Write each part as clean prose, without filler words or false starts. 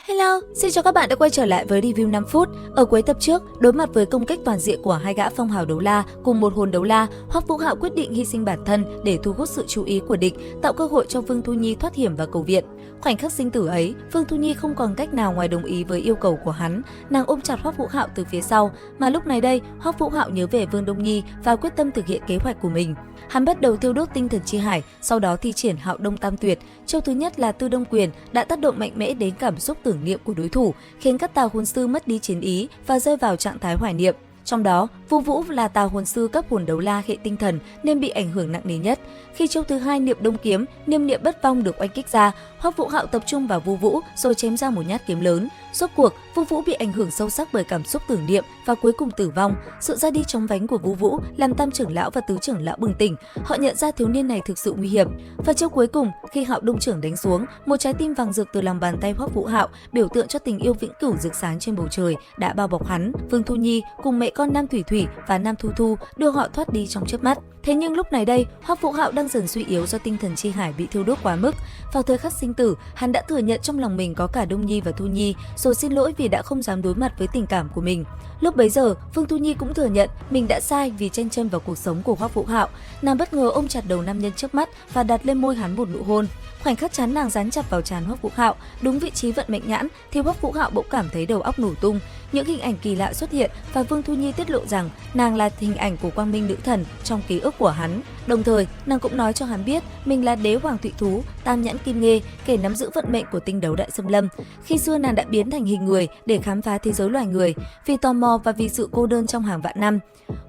Hello, xin chào các bạn đã quay trở lại với review 5 phút. Ở cuối tập trước, đối mặt với công kích toàn diện của hai gã phong hào đấu la cùng một hồn đấu la, Hoắc Vũ Hạo quyết định hy sinh bản thân để thu hút sự chú ý của địch, tạo cơ hội cho Vương Thu Nhi thoát hiểm và cầu viện. Khoảnh khắc sinh tử ấy, Vương Thu Nhi không còn cách nào ngoài đồng ý với yêu cầu của hắn. Nàng ôm chặt Hoắc Vũ Hạo từ phía sau, mà lúc này đây, Hoắc Vũ Hạo nhớ về Vương Đông Nhi và quyết tâm thực hiện kế hoạch của mình. Hắn bắt đầu thiêu đốt tinh thần chi hải, sau đó thi triển Hạo Đông Tam Tuyệt. Chiêu thứ nhất là Tư Đông Quyền đã tác động mạnh mẽ đến cảm xúc tưởng niệm của đối thủ, khiến các tà hồn sư mất đi chiến ý và rơi vào trạng thái hoài niệm. Trong đó, Vu Vũ là tà hồn sư cấp hồn đấu la hệ tinh thần nên bị ảnh hưởng nặng nề nhất. Khi chiêu thứ hai Niệm Đông Kiếm, niệm niệm bất vong được oanh kích ra, Hoắc Vũ Hạo tập trung vào Vu Vũ rồi chém ra một nhát kiếm lớn. Rốt cuộc, Vu Vũ bị ảnh hưởng sâu sắc bởi cảm xúc tưởng niệm và cuối cùng tử vong. Sự ra đi chóng vánh của Vu Vũ làm Tam trưởng lão và Tứ trưởng lão bừng tỉnh. Họ nhận ra thiếu niên này thực sự nguy hiểm. Và chiêu cuối cùng, khi Hạo Đông trưởng đánh xuống, một trái tim vàng rực từ lòng bàn tay Hoắc Vũ Hạo, biểu tượng cho tình yêu vĩnh cửu rực sáng trên bầu trời, đã bao bọc hắn. Vương Thu Nhi cùng mẹ con Nam Thủy Thủy và Nam Thu Thu đưa họ thoát đi trong chớp mắt. Thế nhưng lúc này đây, Hoắc Vũ Hạo đang dần suy yếu do tinh thần chi hải bị thiêu đốt quá mức. Vào thời khắc sinh tử, hắn đã thừa nhận trong lòng mình có cả Đông Nhi và Thu Nhi, rồi xin lỗi vì đã không dám đối mặt với tình cảm của mình. Lúc bấy giờ, Vương Thu Nhi cũng thừa nhận mình đã sai vì chen chân vào cuộc sống của Hoắc Vũ Hạo. Nàng bất ngờ ôm chặt đầu nam nhân trước mắt và đặt lên môi hắn một nụ hôn. Khoảnh khắc trán nàng dán chặt vào trán Hoắc Vũ Hạo, đúng vị trí vận mệnh nhãn, thì Hoắc Vũ Hạo bỗng cảm thấy đầu óc nổ tung. Những hình ảnh kỳ lạ xuất hiện và Vương Thu Nhi tiết lộ rằng nàng là hình ảnh của Quang Minh nữ thần trong ký ức của hắn. Đồng thời, nàng cũng nói cho hắn biết mình là đế hoàng thụy thú, tam nhãn kim nghê, kẻ nắm giữ vận mệnh của tinh đấu đại xâm lâm. Khi xưa nàng đã biến thành hình người để khám phá thế giới loài người, vì tò mò và vì sự cô đơn trong hàng vạn năm.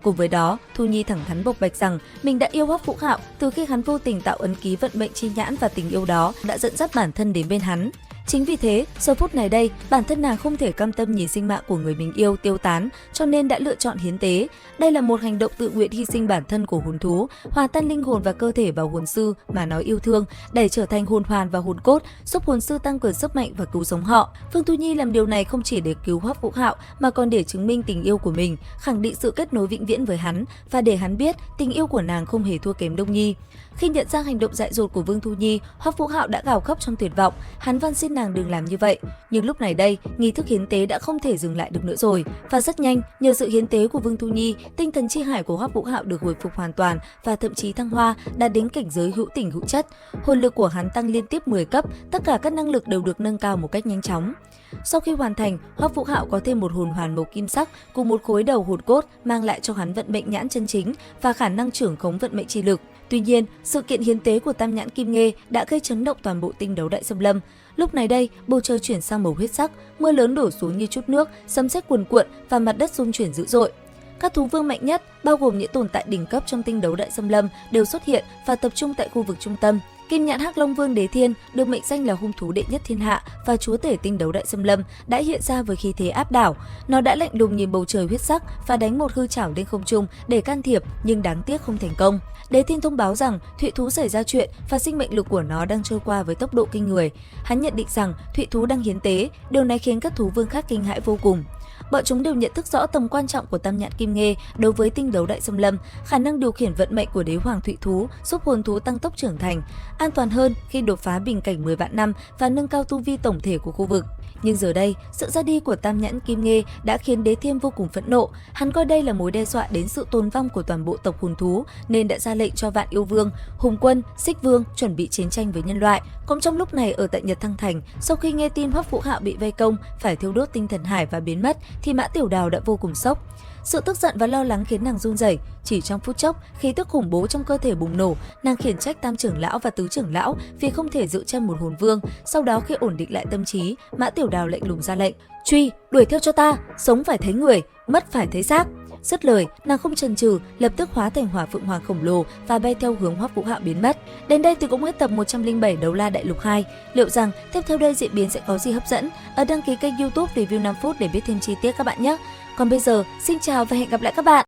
Cùng với đó, Thu Nhi thẳng thắn bộc bạch rằng mình đã yêu Hoắc Vũ Hạo từ khi hắn vô tình tạo ấn ký vận mệnh chi nhãn, và tình yêu đó đã dẫn dắt bản thân đến bên hắn. Chính vì thế, giờ phút này đây, bản thân nàng không thể cam tâm nhìn sinh mạng của người mình yêu tiêu tán, cho nên đã lựa chọn hiến tế. Đây là một hành động tự nguyện hy sinh bản thân của hồn thú, hòa tan linh hồn và cơ thể vào hồn sư mà nó yêu thương, để trở thành hồn hoàn và hồn cốt, giúp hồn sư tăng cường sức mạnh và cứu sống họ. Vương Thu Nhi làm điều này không chỉ để cứu Hoắc Vũ Hạo mà còn để chứng minh tình yêu của mình, khẳng định sự kết nối vĩnh viễn với hắn và để hắn biết tình yêu của nàng không hề thua kém Đông Nhi. Khi nhận ra hành động dại dột của Vương Thu Nhi, Hoắc Vũ Hạo đã gào khóc trong tuyệt vọng, hắn van xin nàng đừng làm như vậy. Nhưng lúc này đây, nghi thức hiến tế đã không thể dừng lại được nữa rồi, và rất nhanh, nhờ sự hiến tế của Vương Thu Nhi, tinh thần chi hải của Hoắc Vũ Hạo được hồi phục hoàn toàn và thậm chí thăng hoa, đạt đến cảnh giới hữu tình hữu chất. Hồn lực của hắn tăng liên tiếp 10 cấp, tất cả các năng lực đều được nâng cao một cách nhanh chóng. Sau khi hoàn thành, Hoắc Vũ Hạo có thêm một hồn hoàn màu kim sắc cùng một khối đầu hồn cốt, mang lại cho hắn vận mệnh nhãn chân chính và khả năng trưởng khống vận mệnh chi lực. Tuy nhiên, sự kiện hiến tế của Tam Nhãn Kim Nghê đã gây chấn động toàn bộ tinh đấu đại xâm lâm. Lúc này đây, bầu trời chuyển sang màu huyết sắc, mưa lớn đổ xuống như chút nước, sấm sét cuồn cuộn và mặt đất rung chuyển dữ dội. Các thú vương mạnh nhất, bao gồm những tồn tại đỉnh cấp trong tinh đấu đại xâm lâm, đều xuất hiện và tập trung tại khu vực trung tâm. Kim Nhãn Hắc Long Vương Đế Thiên, được mệnh danh là hung thú đệ nhất thiên hạ và chúa tể tinh đấu đại xâm lâm, đã hiện ra với khí thế áp đảo. Nó đã lạnh lùng nhìn bầu trời huyết sắc và đánh một hư chảo lên không trung để can thiệp, nhưng đáng tiếc không thành công. Đế Thiên thông báo rằng Thụy thú xảy ra chuyện và sinh mệnh lực của nó đang trôi qua với tốc độ kinh người. Hắn nhận định rằng Thụy thú đang hiến tế, điều này khiến các thú vương khác kinh hãi vô cùng. Bọn chúng đều nhận thức rõ tầm quan trọng của Tam Nhãn Kim Nghê đối với tinh đấu đại xâm lâm, khả năng điều khiển vận mệnh của đế hoàng thụy thú giúp hồn thú tăng tốc trưởng thành, an toàn hơn khi đột phá bình cảnh 10 vạn năm và nâng cao tu vi tổng thể của khu vực. Nhưng giờ đây, sự ra đi của Tam Nhãn Kim Nghê đã khiến Đế Thiên vô cùng phẫn nộ. Hắn coi đây là mối đe dọa đến sự tồn vong của toàn bộ tộc hồn thú, nên đã ra lệnh cho Vạn Yêu Vương, Hùng Quân, Xích Vương chuẩn bị chiến tranh với nhân loại. Cũng trong lúc này, ở tại Nhật Thăng Thành, sau khi nghe tin Hoắc Vũ Hạo bị vây công, phải thiêu đốt tinh thần hải và biến mất, thì Mã Tiểu Đào đã vô cùng sốc. Sự tức giận và lo lắng khiến nàng run rẩy. Chỉ trong phút chốc, khí tức khủng bố trong cơ thể bùng nổ, nàng khiển trách Tam trưởng lão và Tứ trưởng lão vì không thể giữ chân một hồn vương. Sau đó khi ổn định lại tâm trí, Mã Tiểu Đào lạnh lùng ra lệnh: "Truy, đuổi theo cho ta, sống phải thấy người, mất phải thấy xác." Dứt lời, nàng không chần chừ, lập tức hóa thành hỏa phượng hoàng khổng lồ và bay theo hướng Hoắc Vũ Hạo biến mất. Đến đây thì cũng hết tập 107 Đấu La Đại Lục 2. Liệu rằng tiếp theo đây diễn biến sẽ có gì hấp dẫn? Đăng ký kênh YouTube Review 5 phút để biết thêm chi tiết các bạn nhé. Còn bây giờ, xin chào và hẹn gặp lại các bạn.